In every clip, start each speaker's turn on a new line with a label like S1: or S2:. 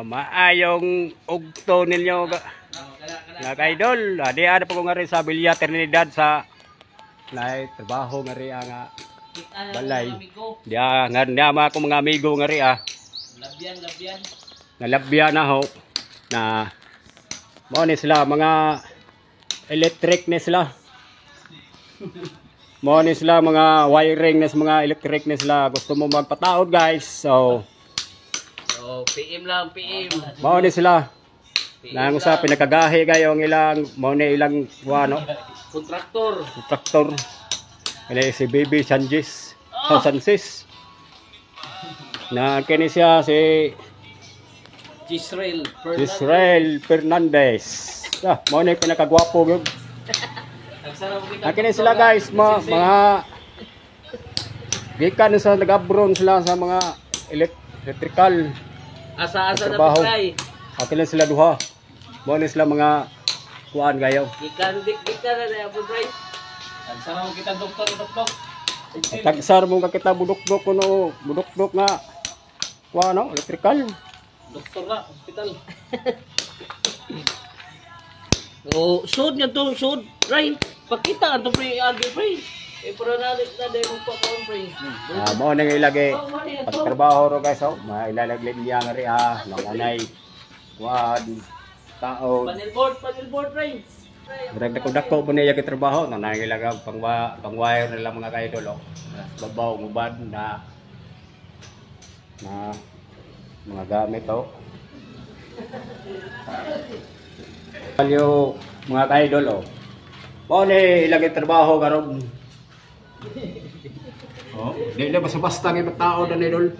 S1: Maayong ugto ninyo nga ka-idol. Di ada po nga rin sa Villa Trinidad sa trabaho nga rin nga balay. Diya nga naman ako mga amigo nga rin
S2: Labyan.
S1: Nalabyan na ho. Na mo ni sila mga electric ni sila. Mo ni sila mga wiring nes mga electric ni sila. Gusto mo magpataod guys. So
S2: PM lang, PM.
S1: mo ni sila. Nang sa pinakagahi kayo ang ilang mo ni ilang wano kontraktor. Ini si Baby Sanchez. Sanchez. Na kini siya si Israel Fernandez. Mo ni pinakagwapo gyud. Kini sila guys, mga gikan sa nag-abroad sila sa mga electrical.
S2: Asa-asa na patay.
S1: Akin sila duha. Mo ni sila mga kuan gayo.
S2: Gikan na na po bray. Tagsara mo kita doktor.
S1: Tagsar mo ka kita budok-dok kuno, budok-dok nga kuan no, electrical.
S2: Doktor na, hospital. Oh, shoot niya to, shoot. Bray, pakita ato pre, agi pre. Pero na mo pa ko pre.
S1: Mo nang ilagay pagtrabaho ro guys, mailalaglit niya nga ri nanganay. Kuan tao.
S2: Panel board pre.
S1: Dako po niya trabaho na nangilagay pang wire nila mga kaidol. Babaw ngubad na mga gamit Palyo mga kaidol mo ni ilagay trabaho karon. Di na basta-basta ng ibang tao na idol.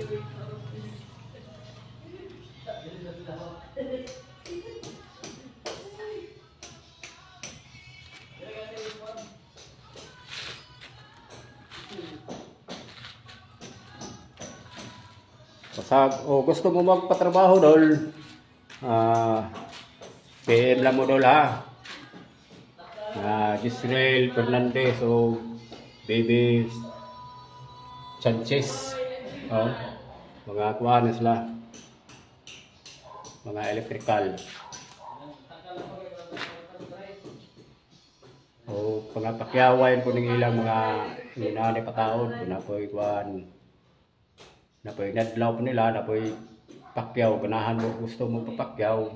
S1: Gusto mo magpatrabaho dol, PM lang mo dol ha. Israel Fernandez o Baby Sanchez. Mga kuha na sila. Mga electrical. Pangapakyawan po ng ilang mga inanay pataod. Napoy kuhan. Napoy nadlaw po nila. Napoy pakyaw. Ganahan mo gusto mo papakyaw.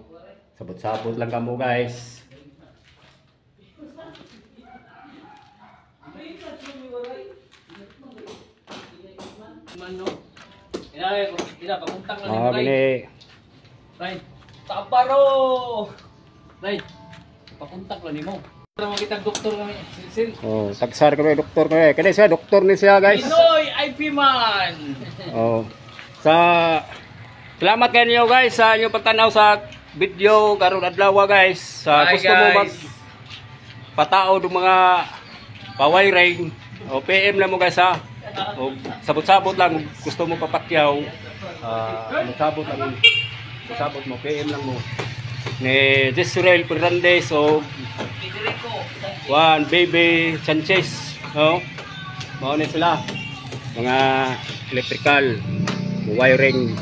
S1: Sabot-sabot lang kamo guys.
S2: Mano. Ina pakuntang lang
S1: ni Bray.
S2: Right. Taparo. Right. Pakuntak lang nimo. Para makita doktor kami.
S1: Tagsar kami doktor kami. Kani siya doktor ni siya guys.
S2: Pinoy IP man.
S1: Salamat kayo guys sa inyong pagtanaw sa video karon adlaw guys. Gusto mo mag pataod mga pa-wiring PM lang mo guys ha. Sabot-sabot lang gusto mo papakyaw. Sabot mo PM lang mo. Ni Israel Fernandez o Juan Baby Sanchez. Mao ni sila mga electrical wiring.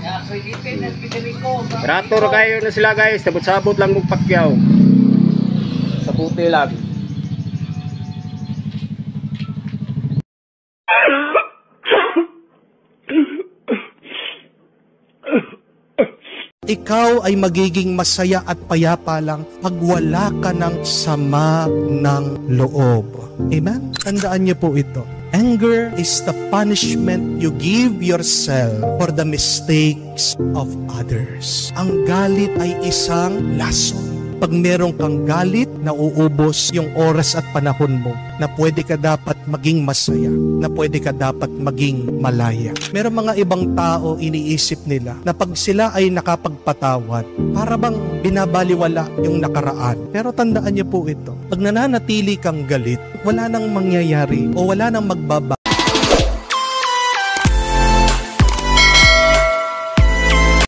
S1: Rator kayo na sila guys, sabot-sabot lang magpakyaw. Sabuti lang.
S3: Ikaw ay magiging masaya at payapa lang pag wala ka ng sama ng loob. Amen? Tandaan niyo po ito. Anger is the punishment you give yourself for the mistakes of others. Ang galit ay isang lason. Pag meron kang galit, nauubos yung oras at panahon mo na pwede ka dapat maging masaya, na pwede ka dapat maging malaya. Meron mga ibang tao iniisip nila na pag sila ay nakapagpatawad, para bang binabaliwala yung nakaraan. Pero tandaan niyo po ito, pag nananatili kang galit, wala nang mangyayari o wala nang magbabago